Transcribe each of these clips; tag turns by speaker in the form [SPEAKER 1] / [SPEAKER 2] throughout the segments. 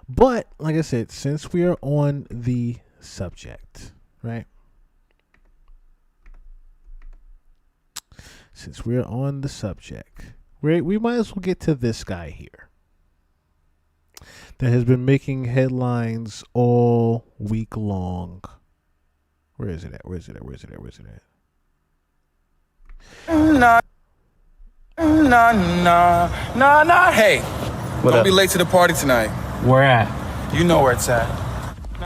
[SPEAKER 1] But like I said, since we are on the subject, right? Since we're on the subject, we might as well get to this guy here that has been making headlines all week long. Where is it at? Where is it at? Where is it at? Where is it at?
[SPEAKER 2] Nah, nah, nah, nah, nah. Hey, don't be late to the party tonight.
[SPEAKER 3] Where at?
[SPEAKER 2] You know where it's at.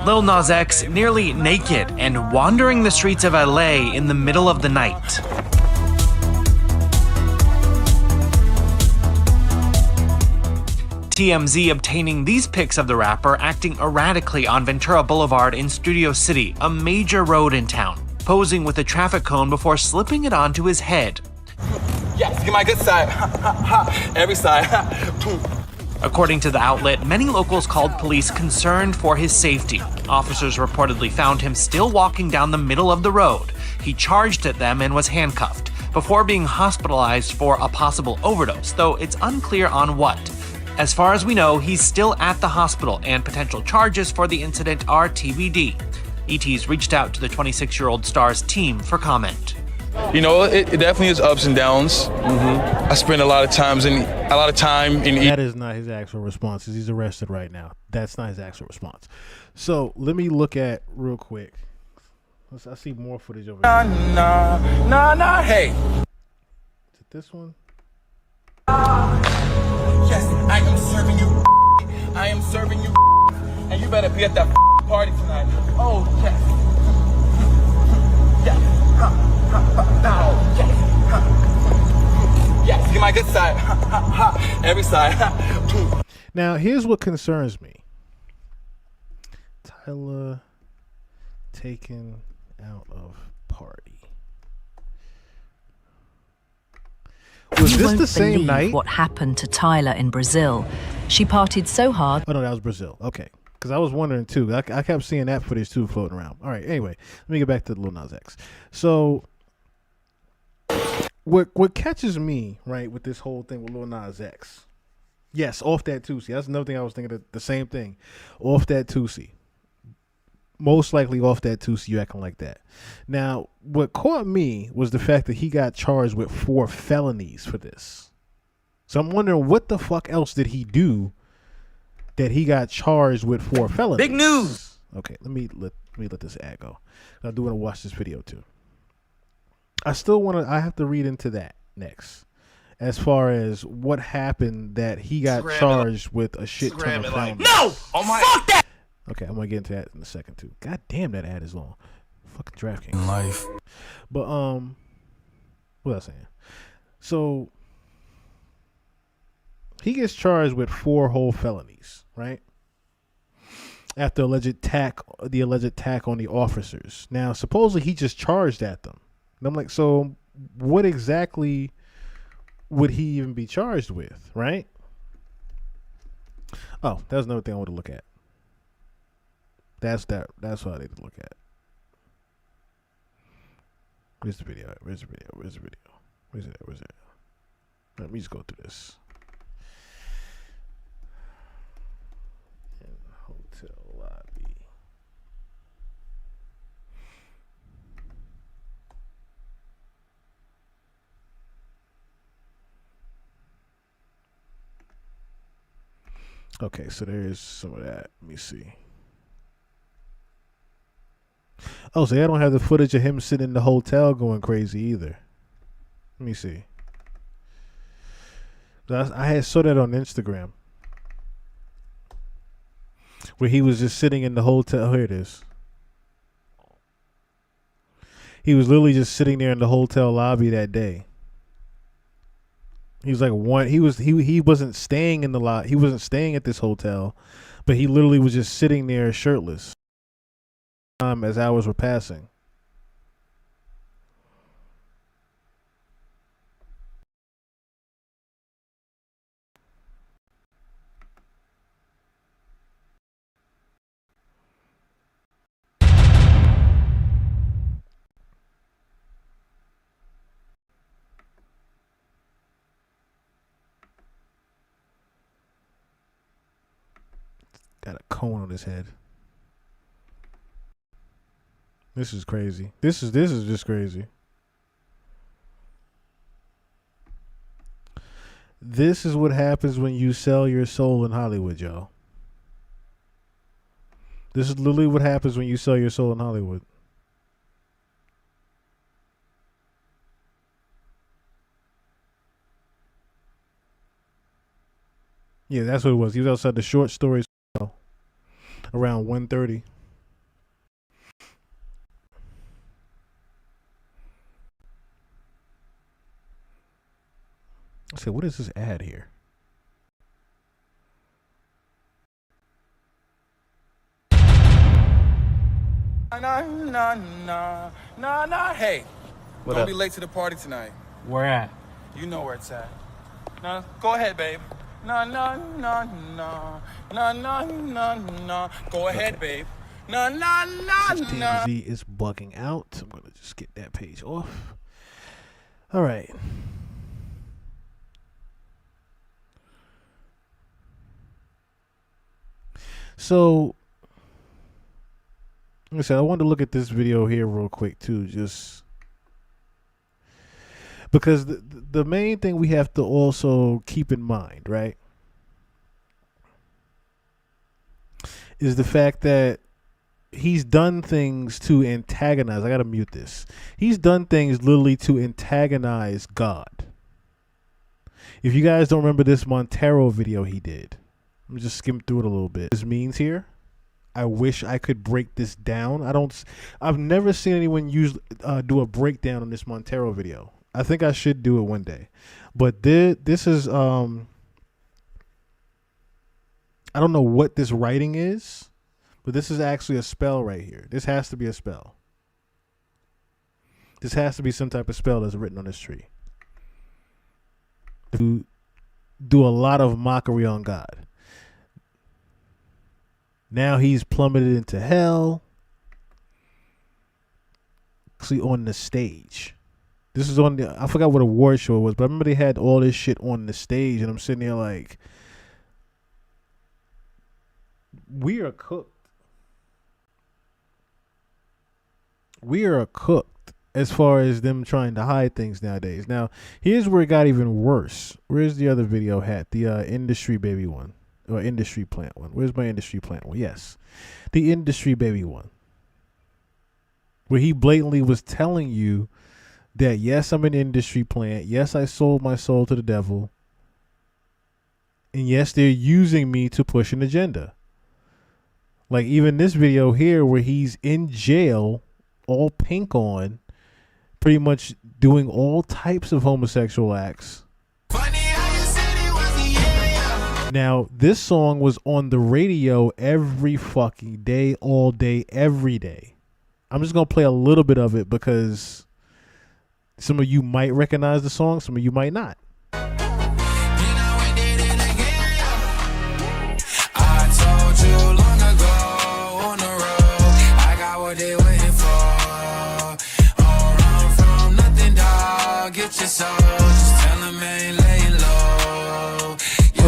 [SPEAKER 3] Lil Nas X nearly naked and wandering the streets of LA in the middle of the night. TMZ obtaining these pics of the rapper acting erratically on Ventura Boulevard in Studio City, a major road in town, posing with a traffic cone before slipping it onto his head.
[SPEAKER 2] Yes, get my good side. Every side.
[SPEAKER 3] According to the outlet, many locals called police concerned for his safety. Officers reportedly found him still walking down the middle of the road. He charged at them and was handcuffed, before being hospitalized for a possible overdose, though it's unclear on what. As far as we know, he's still at the hospital, and potential charges for the incident are TBD. ET's reached out to the 26-year-old star's team for comment.
[SPEAKER 2] You know, it definitely is ups and downs. I spend a lot of time in.
[SPEAKER 1] That is not his actual response. He's arrested right now. That's not his actual response. So let me look at real quick. I see more footage over here.
[SPEAKER 2] Nah. Hey.
[SPEAKER 1] Is it this one?
[SPEAKER 2] Yes, I am serving you. I am serving you. And you better be at that party tonight. Oh, yes. Yes. Now, yes. Yes, get my good side. Every side.
[SPEAKER 1] Now, here's what concerns me. Tyler taken out of party. Was
[SPEAKER 4] you
[SPEAKER 1] this
[SPEAKER 4] won't
[SPEAKER 1] the same
[SPEAKER 4] believe
[SPEAKER 1] night?
[SPEAKER 4] What happened to Tyler in Brazil? She partied so hard.
[SPEAKER 1] Oh no, that was Brazil. Okay, because I was wondering too. I kept seeing that footage too floating around. All right. Anyway, let me get back to Lil Nas X. So, what catches me right with this whole thing with Lil Nas X? Yes, off that Tusi. That's another thing I was thinking. The same thing, off that Tusi. Most likely off that Tusi, you acting like that. Now, what caught me was the fact that he got charged with 4 felonies for this. So I'm wondering what the fuck else did he do that he got charged with 4 felonies?
[SPEAKER 3] Big news.
[SPEAKER 1] Okay, let me let this ad go. I do want to watch this video too. I have to read into that next. As far as what happened that he got charged with a shit ton of felonies.
[SPEAKER 3] No! Oh my! Fuck that!
[SPEAKER 1] Okay, I'm gonna get into that in a second too. God damn, that ad is long. Fucking DraftKings.
[SPEAKER 2] Life.
[SPEAKER 1] But what was I saying? So he gets charged with 4 whole felonies, right? After the alleged attack on the officers. Now, supposedly he just charged at them. And I'm like, so what exactly would he even be charged with, right? Oh, that's another thing I want to look at. That's what I need to look at. Where's the video? Where's it at? Let me just go through this. In hotel lobby. Okay, so there's some of that. Let me see. Oh, so I don't have the footage of him sitting in the hotel going crazy either. Let me see. I had saw that on Instagram where he was just sitting in the hotel. Oh, here it is. He was literally just sitting there in the hotel lobby that day. He was like he wasn't staying in the lot. He wasn't staying at this hotel, but he literally was just sitting there shirtless. As hours were passing. Got a cone on his head. This is crazy. This is just crazy. This is what happens when you sell your soul in Hollywood, y'all. This is literally what happens when you sell your soul in Hollywood. Yeah, that's what it was. He was outside the short stories around 1:30. I said, what is this ad here?
[SPEAKER 2] Nah. Hey,
[SPEAKER 3] What
[SPEAKER 2] don't
[SPEAKER 3] up?
[SPEAKER 2] be late to the party tonight.
[SPEAKER 3] Where at?
[SPEAKER 2] You know where it's at. Nah, go ahead, babe. Nah. Go ahead, babe. Nah.
[SPEAKER 1] This TMZ is bugging out. I'm gonna just get that page off. All right. So, like I said, I wanted to look at this video here real quick too, just because the main thing we have to also keep in mind, right, is the fact that he's done things to antagonize. I gotta mute this. He's done things literally to antagonize God. If you guys don't remember this Montero video he did, let me just skim through it a little bit. This means here, I wish I could break this down. I've never seen anyone do a breakdown on this Montero video. I think I should do it one day. But this is, I don't know what this writing is, but this is actually a spell right here. This has to be a spell. This has to be some type of spell that's written on this tree. To do a lot of mockery on God. Now he's plummeted into hell. Actually on the stage. This is on I forgot what award show it was, but I remember they had all this shit on the stage, and I'm sitting there like, we are cooked. We are cooked as far as them trying to hide things nowadays. Now, here's where it got even worse. Where's the other video hat? The industry baby one. Or industry plant one. Where's my industry plant one? Yes. The industry baby one. Where he blatantly was telling you that, yes, I'm an industry plant. Yes, I sold my soul to the devil. And yes, they're using me to push an agenda. Like even this video here where he's in jail, all pink on, pretty much doing all types of homosexual acts. Now, this song was on the radio every fucking day, all day, every day. I'm just going to play a little bit of it because some of you might recognize the song, some of you might not.
[SPEAKER 2] I told you long ago on the road, I got what they waiting for. Don't run from nothing, dog. Get your soul. Just tell them ain't laying low.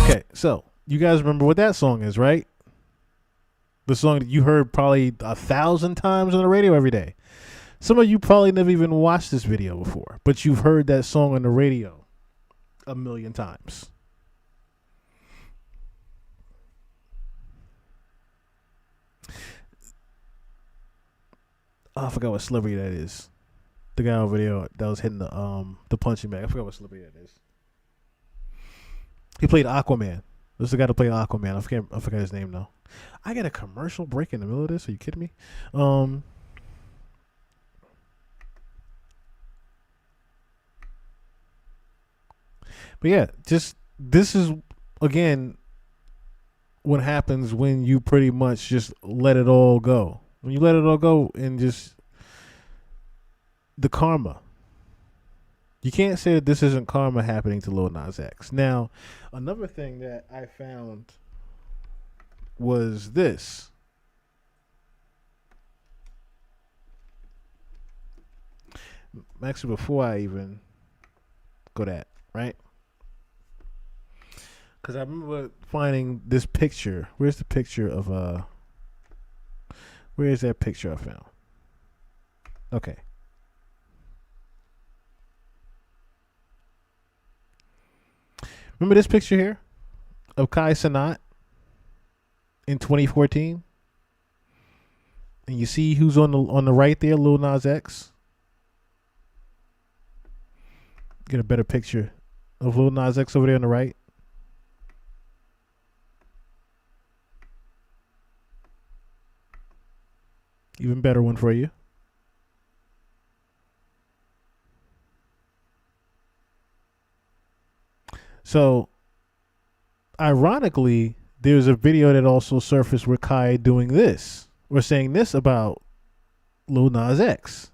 [SPEAKER 1] Okay, so you guys remember what that song is, right? The song that you heard probably 1,000 times on the radio every day. Some of you probably never even watched this video before, but you've heard that song on the radio 1,000,000 times. Oh, I forgot what celebrity that is. The guy over there that was hitting the punching bag. I forgot what celebrity that is. He played Aquaman. This is the guy that played Aquaman. I forgot his name though. I got a commercial break in the middle of this. Are you kidding me? But yeah, just this is again what happens when you pretty much just let it all go. When you let it all go and just the karma. You can't say that this isn't karma happening to Lil Nas X. Now, another thing that I found was this. Actually, before I even go that, right? Because I remember finding this picture. Where's the picture of where is that picture I found? Okay. Remember this picture here of Kai Cenat in 2014? And you see who's on the right there, Lil Nas X. Get a better picture of Lil Nas X over there on the right. Even better one for you. So, ironically, there's a video that also surfaced where Kai doing this. We're saying this about Lil Nas X.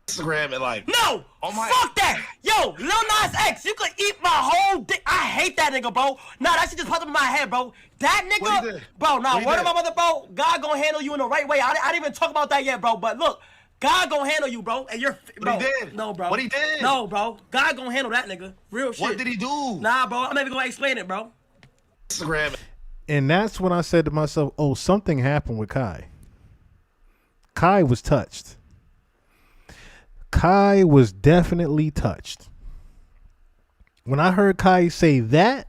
[SPEAKER 5] Instagram and like,
[SPEAKER 6] no,
[SPEAKER 5] oh my,
[SPEAKER 6] fuck that. Yo, Lil Nas X, you could eat my whole dick. I hate that nigga, bro. Nah, that shit just popped up in my head, bro. That
[SPEAKER 5] What he
[SPEAKER 6] nigga,
[SPEAKER 5] did?
[SPEAKER 6] bro, nah,
[SPEAKER 5] What he
[SPEAKER 6] word
[SPEAKER 5] did?
[SPEAKER 6] of my mother, bro. God gonna handle you in the right way. I didn't even talk about that yet, bro. But look, God gonna handle you, bro. And you're, bro.
[SPEAKER 5] What he did?
[SPEAKER 6] No, bro.
[SPEAKER 5] What he did?
[SPEAKER 6] No, bro. God gonna handle that nigga. Real shit.
[SPEAKER 5] What did he do?
[SPEAKER 6] Nah, bro. I'm never gonna explain it, bro.
[SPEAKER 5] Instagram.
[SPEAKER 1] And that's when I said to myself, oh, something happened with Kai. Kai was touched. Kai was definitely touched. When I heard Kai say that,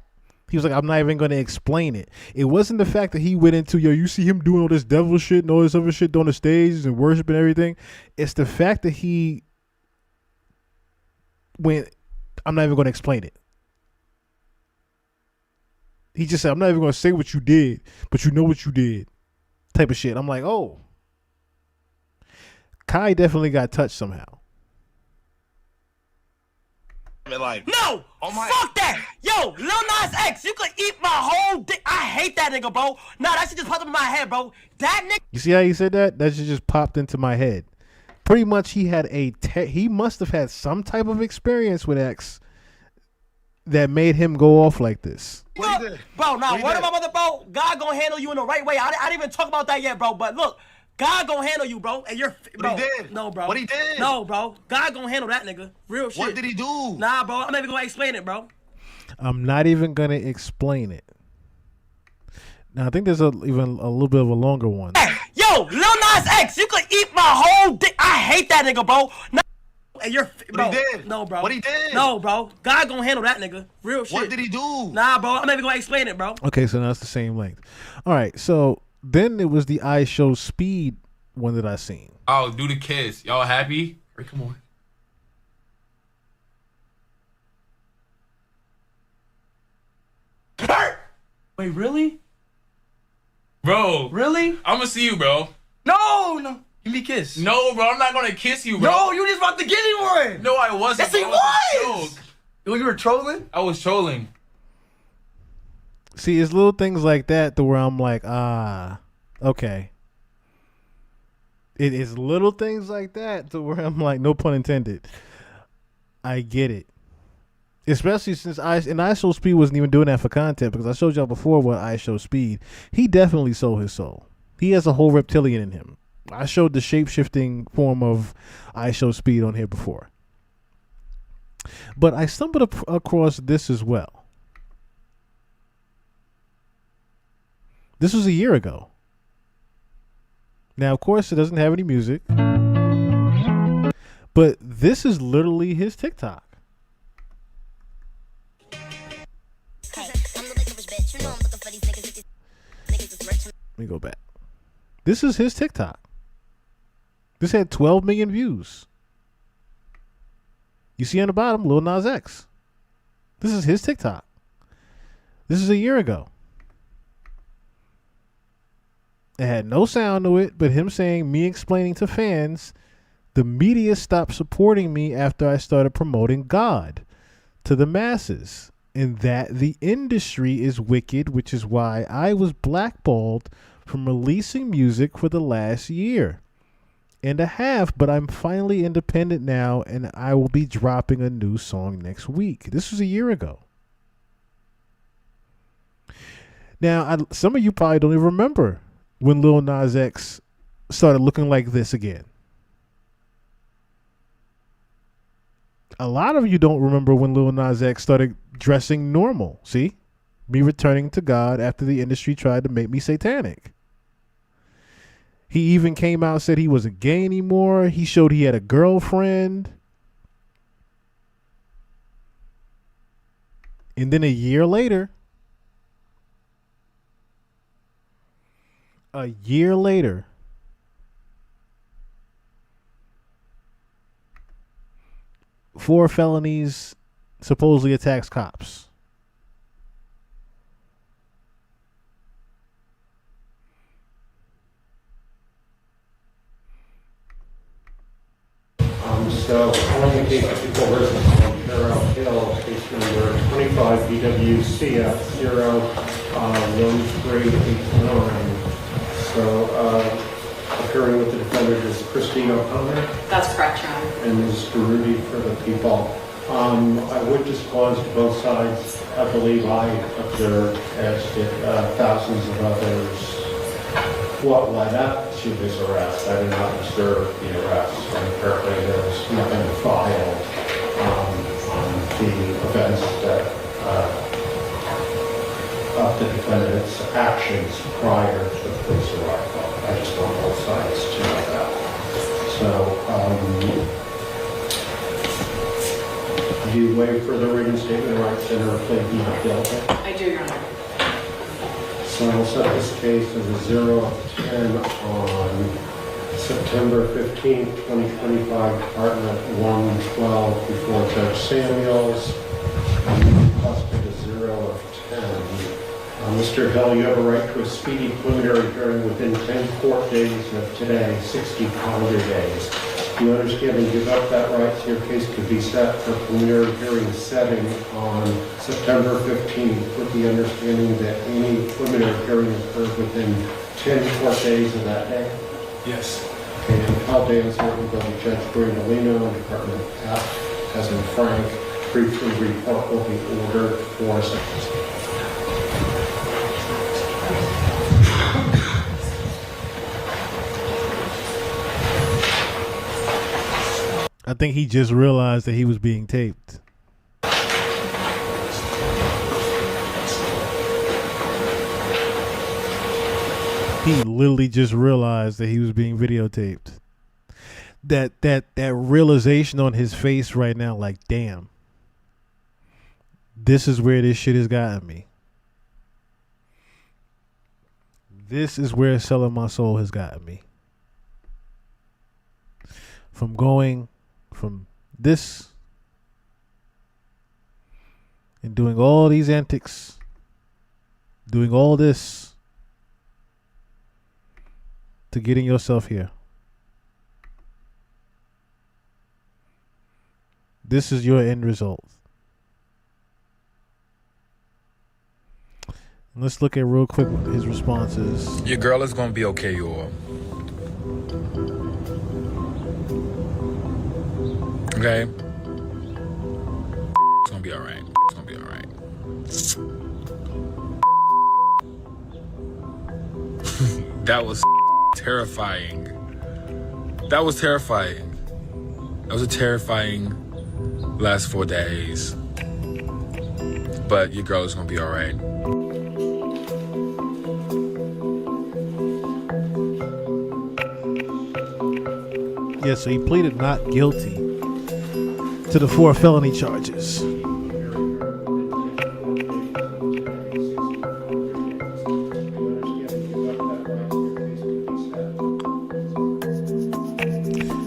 [SPEAKER 1] he was like, I'm not even going to explain it. It wasn't the fact that he went into, yo, you see him doing all this devil shit and all this other shit on the stage and worship and everything. It's the fact that he went, I'm not even going to explain it. He just said, I'm not even going to say what you did, but you know what you did type of shit. I'm like, oh. Kai definitely got touched somehow.
[SPEAKER 5] And like,
[SPEAKER 6] No,
[SPEAKER 5] oh my,
[SPEAKER 6] fuck that. Yo, Lil Nas X, you could eat my whole dick. I hate that nigga, bro. Nah, that shit just popped up in my head, bro. That nigga.
[SPEAKER 1] You see how he said that? That shit just popped into my head. Pretty much he had he must have had some type of experience with X that made him go off like this.
[SPEAKER 5] What he did?
[SPEAKER 6] Bro, nah,
[SPEAKER 5] What he
[SPEAKER 6] word
[SPEAKER 5] did?
[SPEAKER 6] of my mother, bro. God gonna handle you in the right way. I didn't even talk about that yet, bro. But look, God gonna handle you, bro. And you're, bro.
[SPEAKER 5] What he did?
[SPEAKER 6] No, bro.
[SPEAKER 5] What he did?
[SPEAKER 6] No, bro. God gonna handle that nigga. Real shit.
[SPEAKER 5] What did he do?
[SPEAKER 6] Nah, bro. I'm never gonna explain it, bro.
[SPEAKER 1] I'm not even gonna explain it. Now I think there's even a little bit of a longer one.
[SPEAKER 6] Hey, yo, Lil Nas X, you could eat my whole dick. I hate that nigga, bro. Nah, and you're, bro.
[SPEAKER 5] What he did?
[SPEAKER 6] No, bro.
[SPEAKER 5] What he did?
[SPEAKER 6] No, bro. God gonna handle that nigga. Real shit.
[SPEAKER 5] What did he do?
[SPEAKER 6] Nah, bro. I'm never gonna explain it, bro.
[SPEAKER 1] Okay, so now it's the same length. All right, so then it was the I Show Speed one that I seen.
[SPEAKER 7] Oh, do the kiss. Y'all happy? Right, come on.
[SPEAKER 6] Wait, really?
[SPEAKER 7] Bro.
[SPEAKER 6] Really?
[SPEAKER 7] I'm gonna see you, bro.
[SPEAKER 6] No. Give me a kiss.
[SPEAKER 7] No, bro. I'm not gonna kiss you, bro.
[SPEAKER 6] No, you just about to give me one.
[SPEAKER 7] No, I wasn't.
[SPEAKER 6] Yes, he
[SPEAKER 7] bro. That
[SPEAKER 6] was.
[SPEAKER 7] a joke.
[SPEAKER 6] You were trolling?
[SPEAKER 7] I was trolling.
[SPEAKER 1] See, it's little things like that to where I'm like, okay. It is little things like that to where I'm like, no pun intended. I get it. Especially since I Show Speed wasn't even doing that for content, because I showed y'all before what I Show Speed. He definitely sold his soul. He has a whole reptilian in him. I showed the shape-shifting form of I Show Speed on here before. But I stumbled across this as well. This was a year ago. Now, of course, it doesn't have any music. But this is literally his TikTok. Let me go back. This is his TikTok. This had 12 million views. You see on the bottom, Lil Nas X. This is his TikTok. This is a year ago. It had no sound to it, but him saying, me explaining to fans, the media stopped supporting me after I started promoting God to the masses, and that the industry is wicked, which is why I was blackballed from releasing music for the last year and a half, but I'm finally independent now, and I will be dropping a new song next week. This was a year ago. Now, some of you probably don't even remember when Lil Nas X started looking like this again. A lot of you don't remember when Lil Nas X started dressing normal. See? me returning to God after the industry tried to make me satanic. He even came out and said he wasn't gay anymore. He showed he had a girlfriend. And then a year later, four felonies, supposedly attacks cops.
[SPEAKER 8] So, on the case of people versus Ontario Hill, case number 25 BWCF 01389. So, appearing with the defendant is Christine O'Connor.
[SPEAKER 9] That's correct, Your Honor.
[SPEAKER 8] And Ms. Garuti for the people. I would disclose to both sides, I believe I observed, as did thousands of others, what led up to this arrest. I did not observe the arrest. And apparently there was nothing filed on the events that of the defendant's actions prior to the police arrival. I just want both sides to know that. So, do you waive further written statement rights and or plead not guilty?
[SPEAKER 9] I do, Your Honor.
[SPEAKER 8] So I will set this case as a 0 of 10 on September 15th, 2025, Department 112 before Judge Samuels. And requested a 0 of 10. Mr. Hill, you have a right to a speedy preliminary hearing within 10 court days of today, 60 calendar days. Do you understand and give up that right so your case could be set for preliminary hearing setting on September 15th with the understanding that any preliminary hearing occurred within 10 court days of that day?
[SPEAKER 7] Yes.
[SPEAKER 8] Okay, and I'll answer it will go to Judge Brandolino and Department F, as in Frank. Briefly report will be ordered for seconds.
[SPEAKER 1] I think he just realized that he was being taped. He literally just realized that he was being videotaped. That realization on his face right now, like, damn, this is where this shit has gotten me. This is where selling my soul has gotten me. From going from this and doing all these antics, doing all this to getting yourself here. This is your end result. Let's look at real quick his responses.
[SPEAKER 10] Your girl is gonna be okay, y'all. Okay? It's gonna be alright. It's gonna be alright. That was terrifying. That was terrifying. That was a terrifying last 4 days. But your girl is gonna be alright.
[SPEAKER 1] Yeah, so he pleaded not guilty to the 4 felony charges.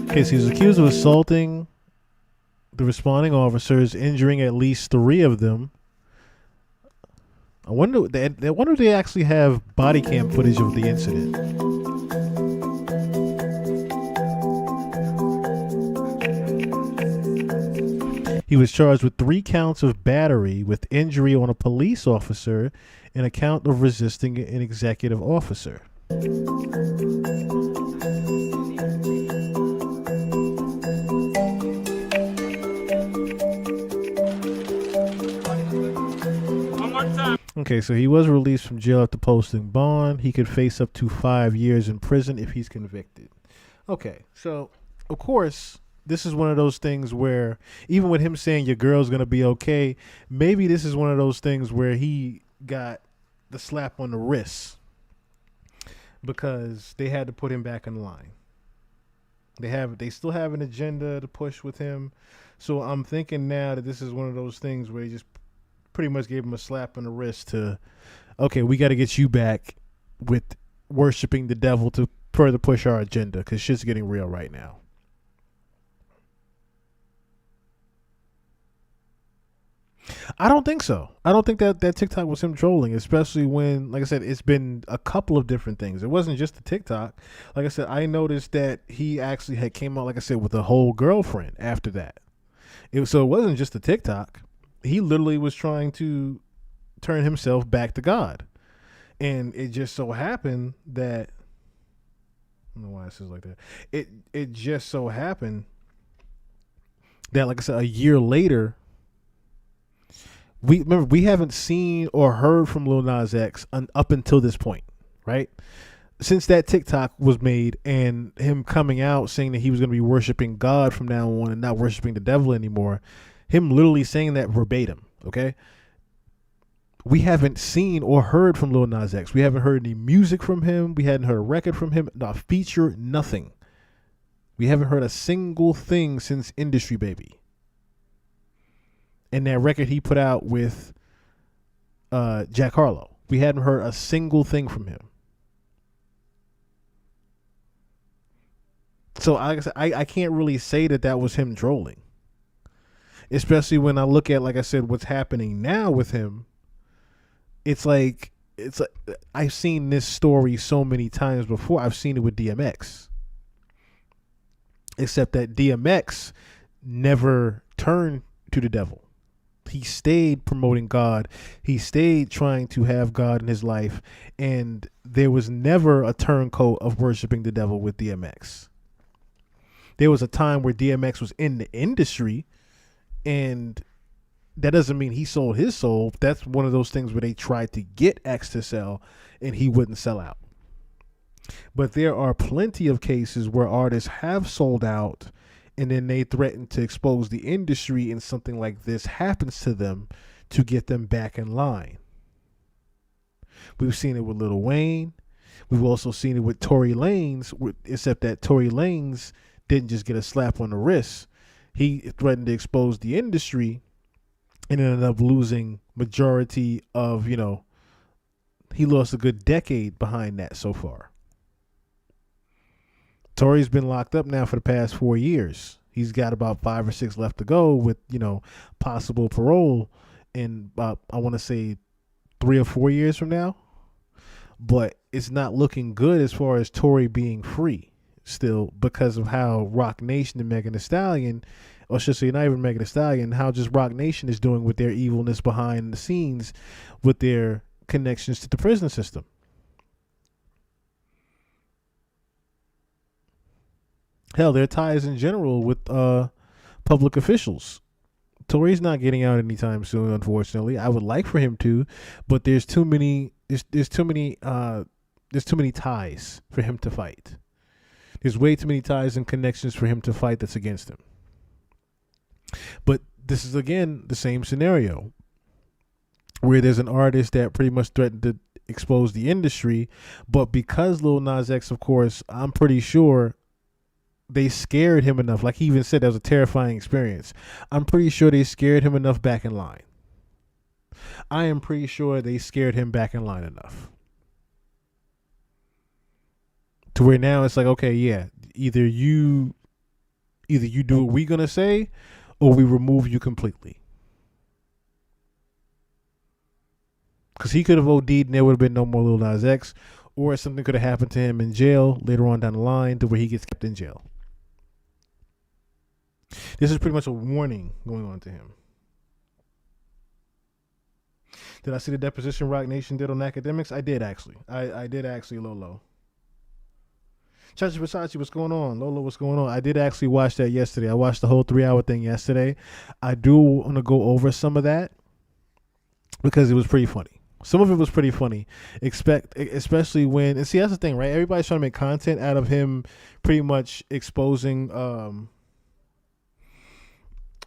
[SPEAKER 1] Okay, so he's accused of assaulting the responding officers, injuring at least 3 of them. I wonder if they actually have body cam footage of the incident. He was charged with 3 counts of battery with injury on a police officer and a count of resisting an executive officer. Okay, so he was released from jail after posting bond. He could face up to 5 years in prison if he's convicted. Okay, so of course, this is one of those things where even with him saying your girl's going to be okay, maybe this is one of those things where he got the slap on the wrist because they had to put him back in line. They still have an agenda to push with him. So I'm thinking now that this is one of those things where they just pretty much gave him a slap on the wrist to, okay, we got to get you back with worshiping the devil to further push our agenda because shit's getting real right now. I don't think so. I don't think that TikTok was him trolling, especially when, like I said, it's been a couple of different things. It wasn't just the TikTok. Like I said, I noticed that he actually had came out, like I said, with a whole girlfriend after that. So it wasn't just the TikTok. He literally was trying to turn himself back to God. And it just so happened that, I don't know why it says like that. It just so happened that, like I said, a year later, we haven't seen or heard from Lil Nas X up until this point, right? Since that TikTok was made and him coming out saying that he was going to be worshiping God from now on and not worshiping the devil anymore, him literally saying that verbatim, okay? We haven't seen or heard from Lil Nas X. We haven't heard any music from him. We hadn't heard a record from him, not a feature, nothing. We haven't heard a single thing since Industry Baby. And that record he put out with Jack Harlow. We hadn't heard a single thing from him. So like I said, I can't really say that was him trolling. Especially when I look at, like I said, what's happening now with him. It's like I've seen this story so many times before. I've seen it with DMX. Except that DMX never turned to the devil. He stayed promoting God. He stayed trying to have God in his life. And there was never a turncoat of worshiping the devil with DMX. There was a time where DMX was in the industry, and that doesn't mean he sold his soul. That's one of those things where they tried to get X to sell, and he wouldn't sell out. But there are plenty of cases where artists have sold out, and then they threaten to expose the industry, and something like this happens to them to get them back in line. We've seen it with Lil Wayne. We've also seen it with Tory Lanez, except that Tory Lanez didn't just get a slap on the wrist. He threatened to expose the industry and ended up losing majority of, he lost a good decade behind that so far. Tory's been locked up now for the past 4 years. He's got about 5 or 6 left to go with, possible parole in about, I want to say 3 or 4 years from now. But it's not looking good as far as Tory being free still, because of how Rock Nation and Megan Thee Stallion, or should say not even Megan Thee Stallion, how just Rock Nation is doing with their evilness behind the scenes with their connections to the prison system. Hell, their ties in general with public officials. Tory's not getting out anytime soon, unfortunately. I would like for him to, but there's too many ties for him to fight. There's way too many ties and connections for him to fight that's against him. But this is, again, the same scenario where there's an artist that pretty much threatened to expose the industry, but because Lil Nas X, of course, I'm pretty sure they scared him enough. Like he even said, that was a terrifying experience. I'm pretty sure they scared him enough back in line. I am pretty sure they scared him back in line enough to where now it's like, okay, yeah, either you do what we're gonna say, or we remove you completely. Because he could have OD'd and there would have been no more Lil Nas X, or something could have happened to him in jail later on down the line to where he gets kept in jail. This is pretty much a warning going on to him. Did I see the deposition Rock Nation did on academics? I did actually. I did actually, Lolo. Chachi Versace, what's going on? Lolo, what's going on? I did actually watch that yesterday. I watched the whole 3-hour thing yesterday. I do want to go over some of that because it was pretty funny. Some of it was pretty funny, especially when, and see, that's the thing, right? Everybody's trying to make content out of him pretty much exposing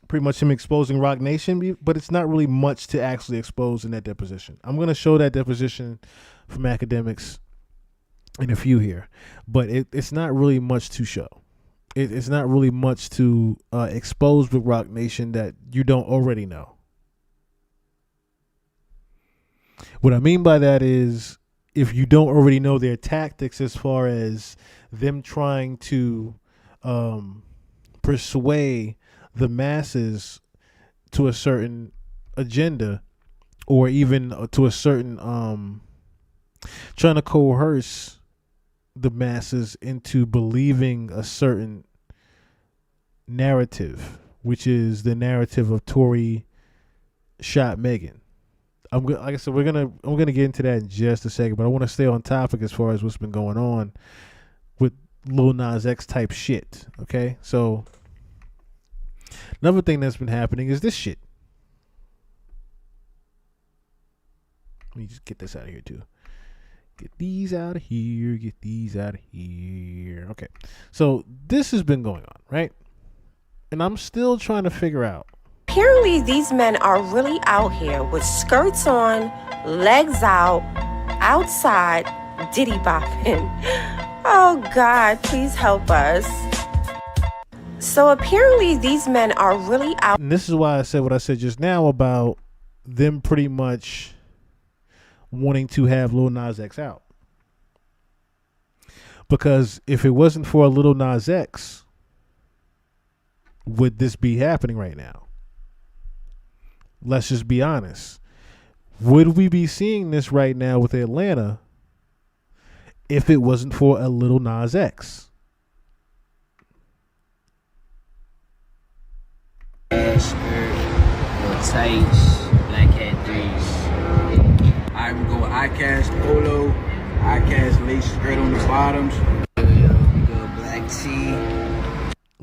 [SPEAKER 1] pretty much him exposing Rock Nation, but it's not really much to actually expose in that deposition. I'm going to show that deposition from academics in a few here, but it's not really much to show. It's not really much to expose with Rock Nation that you don't already know. What I mean by that is, if you don't already know their tactics as far as them trying to persuade the masses to a certain agenda, or even to a certain trying to coerce the masses into believing a certain narrative, which is the narrative of Tory shot Megan. Like I said, I'm gonna get into that in just a second, but I want to stay on topic as far as what's been going on with Lil Nas X type shit. Okay, so another thing that's been happening is this shit. Let me just get this out of here too. Get these out of here. Get these out of here. Okay, so this has been going on, right? And I'm still trying to figure out.
[SPEAKER 11] Apparently, these men are really out here with skirts on, legs out, outside, diddy bopping. Oh, God, please help us. So apparently, these men are really out.
[SPEAKER 1] And this is why I said what I said just now about them pretty much wanting to have Lil Nas X out. Because if it wasn't for a Lil Nas X, would this be happening right now? Let's just be honest. Would we be seeing this right now with Atlanta if it wasn't for a Lil Nas X?
[SPEAKER 12] Tights, black hat threes. I would go eye-cast polo, eye-cast lace skirt on the bottoms. Go black tee.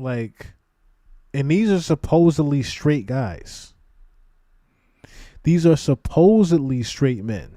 [SPEAKER 1] Like, and these are supposedly straight guys. These are supposedly straight men.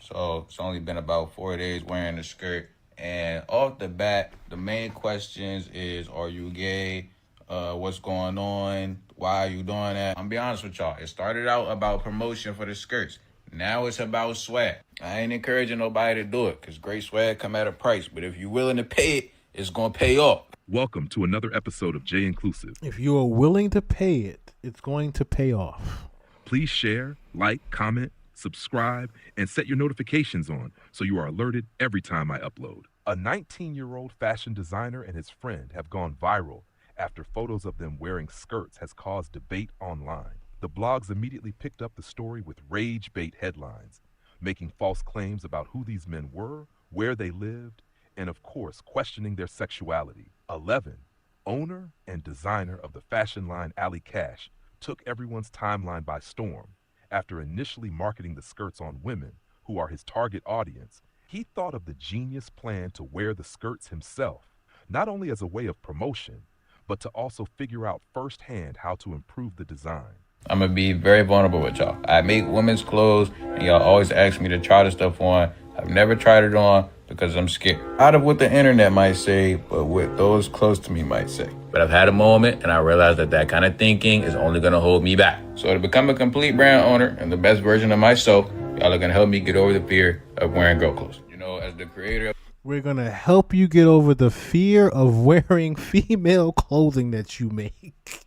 [SPEAKER 13] So it's only been about 4 days wearing the skirt. And off the bat, the main questions is, are you gay? What's going on? Why are you doing that? I'm be honest with y'all. It started out about promotion for the skirts. Now it's about swag. I ain't encouraging nobody to do it because great swag come at a price. But if you're willing to pay it, it's going to pay off.
[SPEAKER 14] Welcome to another episode of J Inclusive.
[SPEAKER 1] If you are willing to pay it, it's going to pay off.
[SPEAKER 14] Please share, like, comment, subscribe, and set your notifications on so you are alerted every time I upload. A 19-year-old fashion designer and his friend have gone viral after photos of them wearing skirts has caused debate online. The blogs immediately picked up the story with rage bait headlines, making false claims about who these men were, where they lived, and of course, questioning their sexuality. 11, owner and designer of the fashion line Alley Cash, took everyone's timeline by storm. After initially marketing the skirts on women, who are his target audience, he thought of the genius plan to wear the skirts himself, not only as a way of promotion, but to also figure out firsthand how to improve the design.
[SPEAKER 13] I'm going to be very vulnerable with y'all. I make women's clothes, and y'all always ask me to try the stuff on. I've never tried it on because I'm scared. Out of what the internet might say, but what those close to me might say. But I've had a moment, and I realized that that kind of thinking is only going to hold me back. So to become a complete brand owner and the best version of myself, y'all are going to help me get over the fear of wearing girl clothes. You know, as the creator...
[SPEAKER 1] We're going to help you get over the fear of wearing female clothing that you make.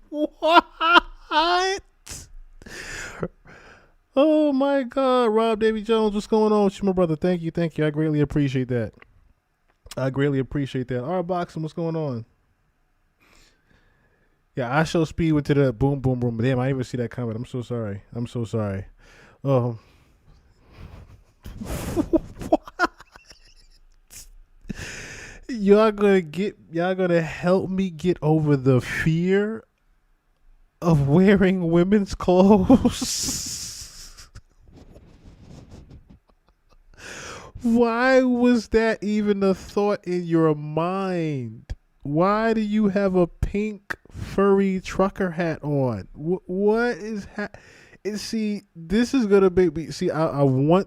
[SPEAKER 1] What? Oh my God, Rob Davy Jones, what's going on with you, my brother? Thank you. I greatly appreciate that. All right, Boxing, what's going on? Yeah, I show speed went to the boom, boom, boom. Damn, I didn't even see that comment. I'm so sorry. What? Y'all gonna help me get over the fear of wearing women's clothes? Why was that even a thought in your mind? Why do you have a pink furry trucker hat on? What is see, this is gonna make me see. I was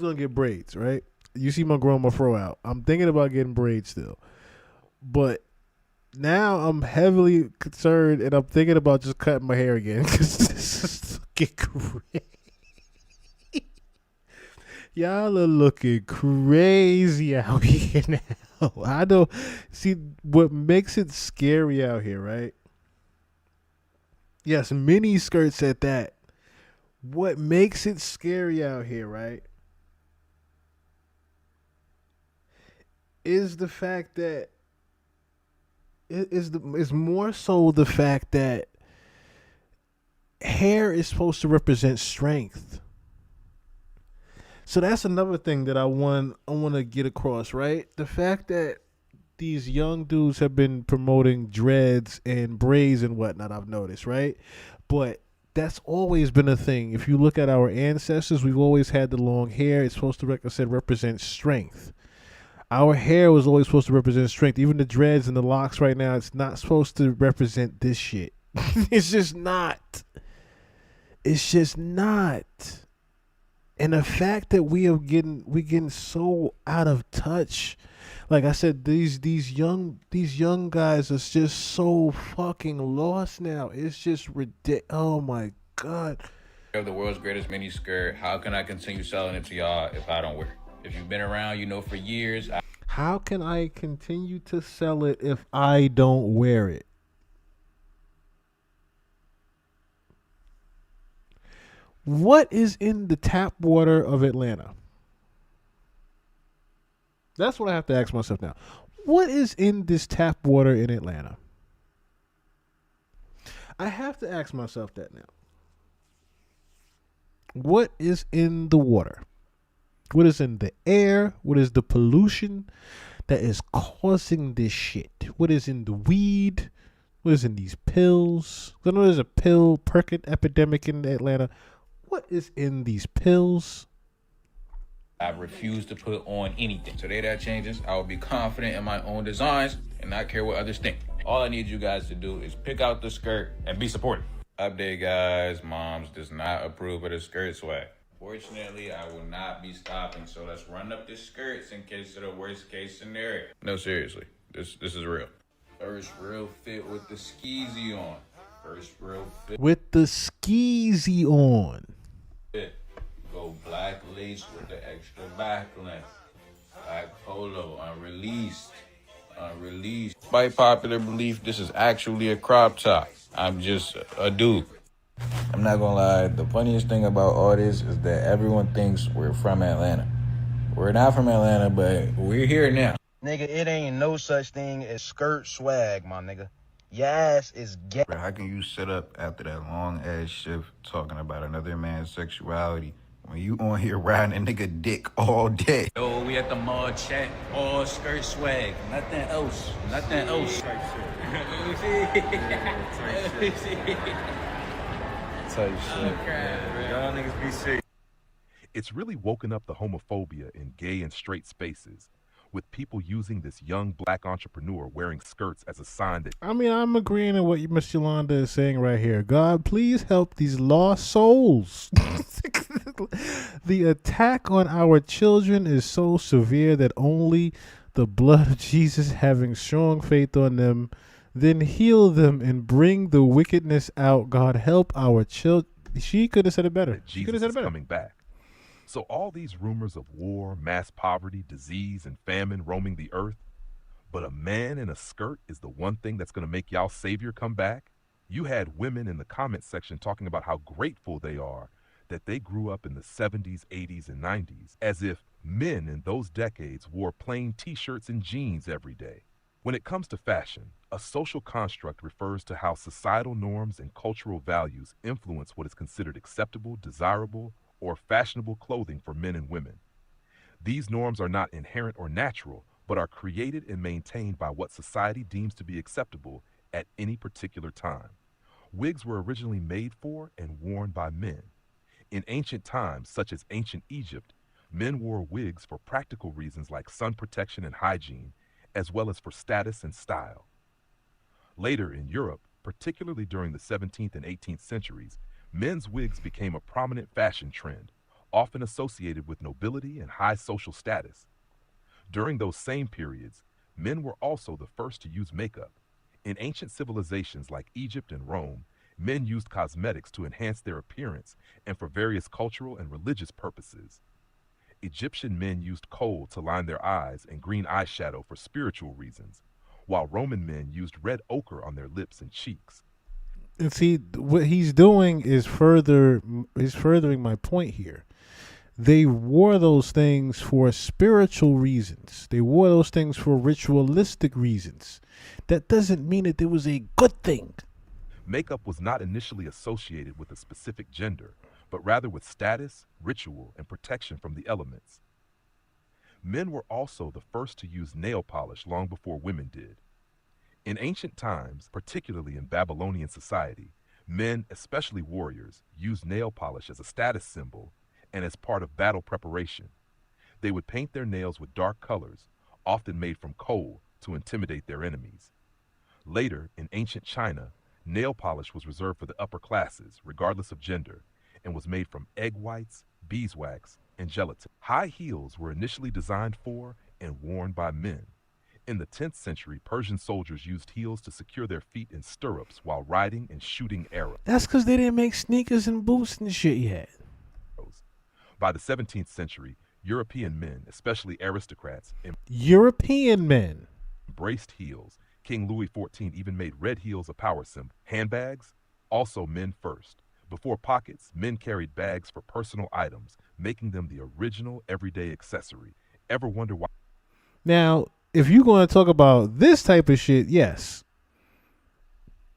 [SPEAKER 1] gonna get braids, right? You see my growing my fro out. I'm thinking about getting braids still, But now I'm heavily concerned, and I'm thinking about just cutting my hair again because this is looking crazy. Y'all are looking crazy out here now. I know. See, what makes it scary out here, right? Yes, mini skirts at that. What makes it scary out here, right? Is the fact that is more so the fact that hair is supposed to represent strength. So that's another thing that I want to get across, right? The fact that these young dudes have been promoting dreads and braids and whatnot, I've noticed, right? But that's always been a thing. If you look at our ancestors, we've always had the long hair. It's supposed to, like I said, represent strength. Our hair was always supposed to represent strength. Even the dreads and the locks right now, it's not supposed to represent this shit. It's just not. It's just not. And the fact that we're getting so out of touch, like I said, these young guys are just so fucking lost now. It's just ridiculous. Oh my god.
[SPEAKER 13] Of the world's greatest mini skirt, how can I continue selling it to y'all if I don't wear it? If you've been around, you know for years.
[SPEAKER 1] How can I continue to sell it if I don't wear it? What is in the tap water of Atlanta? That's what I have to ask myself now. What is in this tap water in Atlanta? I have to ask myself that now. What is in the water? What is in the air? What is the pollution that is causing this shit? What is in the weed? What is in these pills? I know there's a pill perkit epidemic in Atlanta. What is in these pills?
[SPEAKER 13] I refuse to put on anything. Today that changes. I will be confident in my own designs and not care what others think. All I need you guys to do is pick out the skirt and be supportive. Update, guys. Moms does not approve of the skirt swag. Fortunately, I will not be stopping, so let's run up the skirts in case of the worst case scenario. No, seriously. This is real. First real fit with the skeezy on. First real fit.
[SPEAKER 1] With the skeezy on.
[SPEAKER 13] Go black lace with the extra back length. Black polo, unreleased. By popular belief, this is actually a crop top. I'm just a dude. I'm not gonna lie, the funniest thing about all this is that everyone thinks we're from Atlanta. We're not from Atlanta, but we're here now.
[SPEAKER 12] Nigga, it ain't no such thing as skirt swag, my nigga. Your ass is gay.
[SPEAKER 13] How can you sit up after that long ass shift talking about another man's sexuality when you on here riding a nigga dick all day? Yo, we at the mall chat, all skirt swag, nothing else. Type shit.
[SPEAKER 14] Y'all niggas be sick. It's really woken up the homophobia in gay and straight spaces, with people using this young black entrepreneur wearing skirts as a sign that...
[SPEAKER 1] I mean, I'm agreeing with what Miss Yolanda is saying right here. God, please help these lost souls. The attack on our children is so severe that only the blood of Jesus, having strong faith on them, then heal them and bring the wickedness out. God, help our children. She could have said it better. She could have said it better.
[SPEAKER 14] Coming back. So all these rumors of war, mass poverty, disease, and famine roaming the earth, but a man in a skirt is the one thing that's going to make y'all savior come back? You had women in the comment section talking about how grateful they are that they grew up in the 70s, 80s, and 90s, as if men in those decades wore plain t-shirts and jeans every day. When it comes to fashion, a social construct refers to how societal norms and cultural values influence what is considered acceptable, desirable, or fashionable clothing for men and women. These norms are not inherent or natural, but are created and maintained by what society deems to be acceptable at any particular time. Wigs were originally made for and worn by men. In ancient times, such as ancient Egypt, men wore wigs for practical reasons like sun protection and hygiene, as well as for status and style. Later in Europe, particularly during the 17th and 18th centuries, men's wigs became a prominent fashion trend, often associated with nobility and high social status. During those same periods, men were also the first to use makeup. In ancient civilizations like Egypt and Rome, men used cosmetics to enhance their appearance and for various cultural and religious purposes. Egyptian men used kohl to line their eyes and green eyeshadow for spiritual reasons, while Roman men used red ochre on their lips and cheeks.
[SPEAKER 1] And see, what he's doing is furthering my point here. They wore those things for spiritual reasons. They wore those things for ritualistic reasons. That doesn't mean that it was a good thing.
[SPEAKER 14] Makeup was not initially associated with a specific gender, but rather with status, ritual, and protection from the elements. Men were also the first to use nail polish long before women did. In ancient times, particularly in Babylonian society, men, especially warriors, used nail polish as a status symbol and as part of battle preparation. They would paint their nails with dark colors, often made from kohl, to intimidate their enemies. Later, in ancient China, nail polish was reserved for the upper classes, regardless of gender, and was made from egg whites, beeswax, and gelatin. High heels were initially designed for and worn by men. In the 10th century, Persian soldiers used heels to secure their feet in stirrups while riding and shooting arrows.
[SPEAKER 1] That's because they didn't make sneakers and boots and shit yet.
[SPEAKER 14] By the 17th century, European men, especially aristocrats, embraced heels. King Louis XIV even made red heels a power symbol. Handbags, also men first. Before pockets, men carried bags for personal items, making them the original everyday accessory. Ever wonder why?
[SPEAKER 1] Now, if you're going to talk about this type of shit, yes.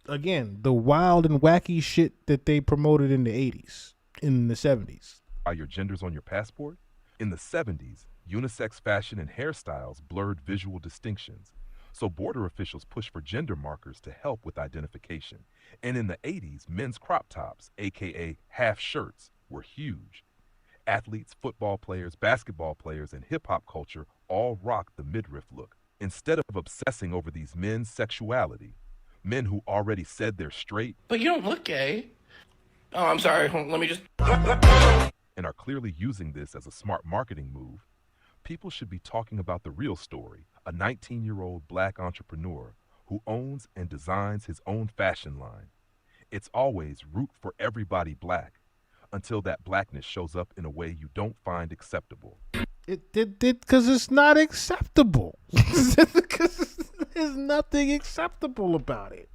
[SPEAKER 1] Again, the wild and wacky shit that they promoted in the 80s, in the 70s.
[SPEAKER 14] Are your genders on your passport? In the 70s, unisex fashion and hairstyles blurred visual distinctions, so border officials pushed for gender markers to help with identification. And in the 80s, men's crop tops, aka half shirts, were huge. Athletes, football players, basketball players, and hip-hop culture all rocked the midriff look. Instead of obsessing over these men's sexuality, men who already said they're straight
[SPEAKER 5] But you don't look gay. Oh, I'm sorry. Let me just.
[SPEAKER 14] and are clearly using this as a smart marketing move, people should be talking about the real story, a 19-year-old black entrepreneur who owns and designs his own fashion line. It's always root for everybody black until that blackness shows up in a way you don't find acceptable.
[SPEAKER 1] Because it's not acceptable. Because there's nothing acceptable about it.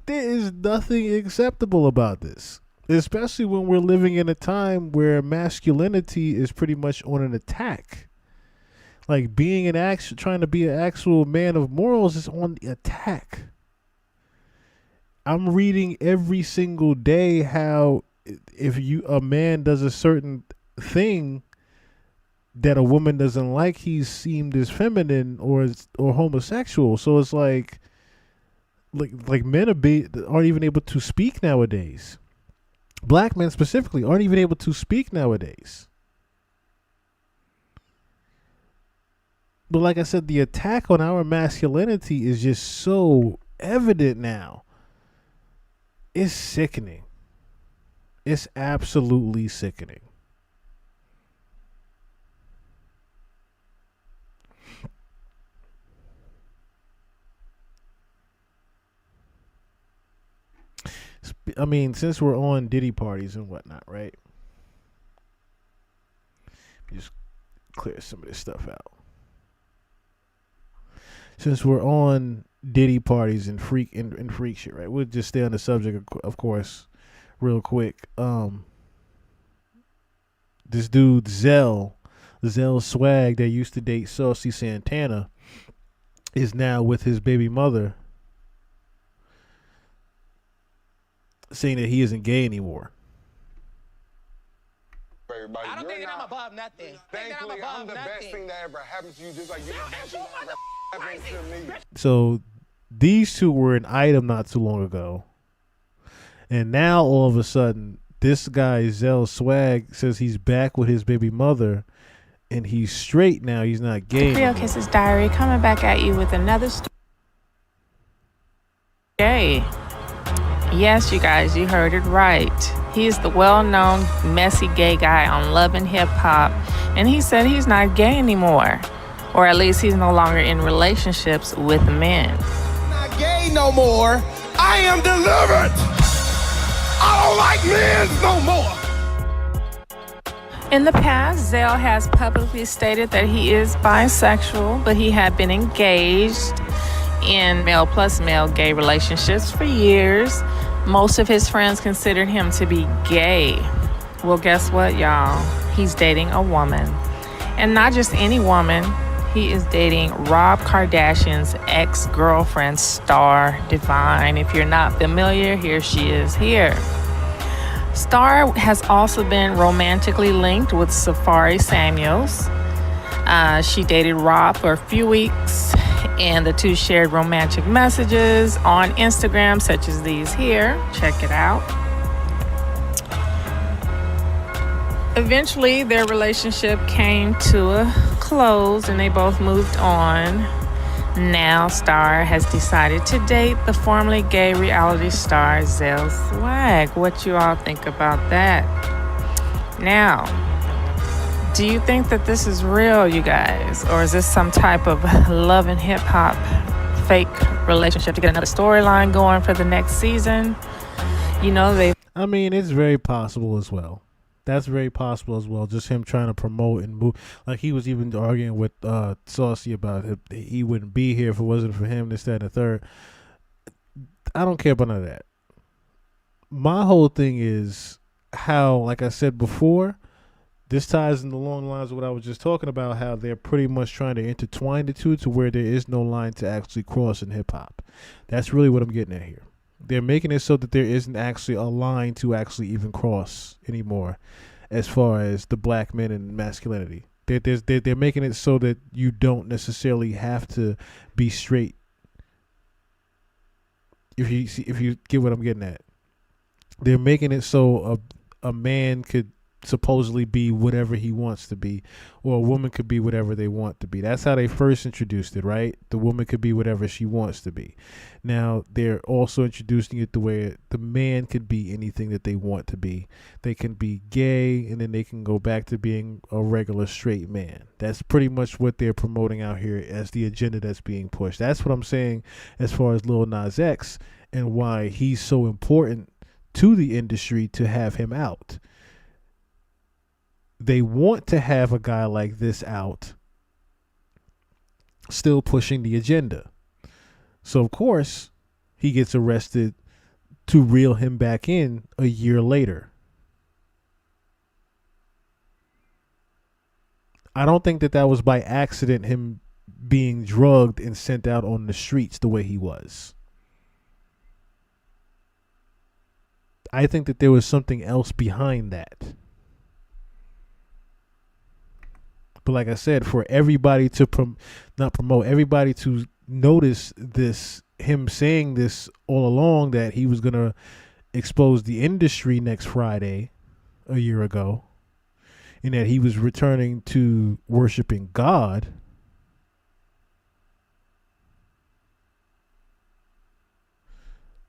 [SPEAKER 1] There is nothing acceptable about this. Especially when we're living in a time where masculinity is pretty much on an attack. Like trying to be an actual man of morals is on the attack. I'm reading every single day how if a man does a certain thing that a woman doesn't like, he's seemed as feminine or homosexual. So it's like men aren't even able to speak nowadays. Black men specifically aren't even able to speak nowadays. But like I said, the attack on our masculinity is just so evident now. It's sickening. It's absolutely sickening. I mean, since we're on Diddy parties and whatnot, right? Just clear some of this stuff out. Since we're on Diddy parties and freak shit, right? We'll just stay on the subject, of course, real quick. This dude Zell Swag, that used to date Saucy Santana, is now with his baby mother, saying that he isn't gay anymore.
[SPEAKER 15] Everybody. I don't think that I'm above nothing. Thankfully, I'm the best thing that ever happened to you, just like you're the best thing that ever happened to me.
[SPEAKER 1] So these two were an item not too long ago. And now all of a sudden, this guy, Zell Swag, says he's back with his baby mother and he's straight now. He's not gay.
[SPEAKER 16] Real Kisses Diary coming back at you with another story. Gay. Yes, you guys, you heard it right. He is the well-known messy gay guy on Love and Hip Hop, and he said he's not gay anymore. or at least he's no longer in relationships with men.
[SPEAKER 15] Not gay no more. I am delivered. I don't like men no more.
[SPEAKER 16] In the past, Zell has publicly stated that he is bisexual, but he had been engaged in male plus male gay relationships for years. Most of his friends considered him to be gay. Well, guess what, y'all? He's dating a woman. And not just any woman. He is dating Rob Kardashian's ex-girlfriend, Star Divine. If you're not familiar, here she is here. Star has also been romantically linked with Safari Samuels. She dated Rob for a few weeks, and the two shared romantic messages on Instagram, such as these here. Check it out. Eventually, their relationship came to a close, and they both moved on. Now, Star has decided to date the formerly gay reality star Zell Swag. What you all think about that? Now, do you think that this is real, you guys? Or is this some type of love and hip hop fake relationship to get another storyline going for the next season? You know,
[SPEAKER 1] I mean, it's very possible as well. That's very possible as well. Just him trying to promote and move. Like, he was even arguing with Saucy about it. He wouldn't be here if it wasn't for him, this, that, and the third. I don't care about none of that. My whole thing is how, like I said before, this ties in the long lines of what I was just talking about, how they're pretty much trying to intertwine the two to where there is no line to actually cross in hip-hop. That's really what I'm getting at here. They're making it so that there isn't actually a line to actually even cross anymore as far as the black men and masculinity. They're making it so that you don't necessarily have to be straight. If you get what I'm getting at. They're making it so a man could supposedly be whatever he wants to be, or a woman could be whatever they want to be. That's how they first introduced it, right? The woman could be whatever she wants to be. Now they're also introducing it the way the man could be anything that they want to be. They can be gay, and then they can go back to being a regular straight man. That's pretty much what they're promoting out here as the agenda that's being pushed. That's what I'm saying as far as Lil Nas X and why he's so important to the industry to have him out. They want to have a guy like this out, still pushing the agenda. So, of course, he gets arrested to reel him back in a year later. I don't think that was by accident, him being drugged and sent out on the streets the way he was. I think that there was something else behind that. But like I said, for everybody to everybody to notice this, him saying this all along, that he was going to expose the industry next Friday a year ago, and that he was returning to worshiping God.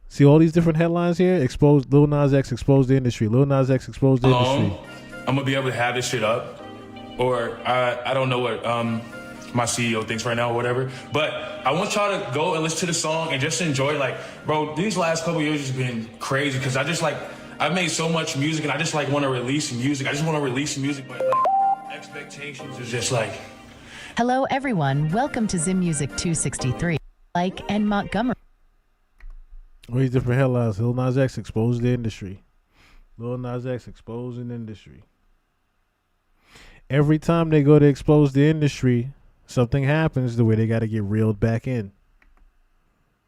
[SPEAKER 1] See all these different headlines here? Exposed, Lil Nas X exposed the industry. Lil Nas X exposed the industry.
[SPEAKER 10] I'm going to be able to have this shit up. Or I don't know what my CEO thinks right now or whatever. But I want y'all to go and listen to the song and just enjoy. Like, bro, these last couple years has been crazy because I've made so much music and I just want to release music. I just want to release music, but expectations is just like.
[SPEAKER 17] Hello, everyone. Welcome to Zim Music 263. And Montgomery.
[SPEAKER 1] All these different headlines. Lil Nas X exposed the industry. Lil Nas X exposing the industry. Every time they go to expose the industry, something happens the way they got to get reeled back in.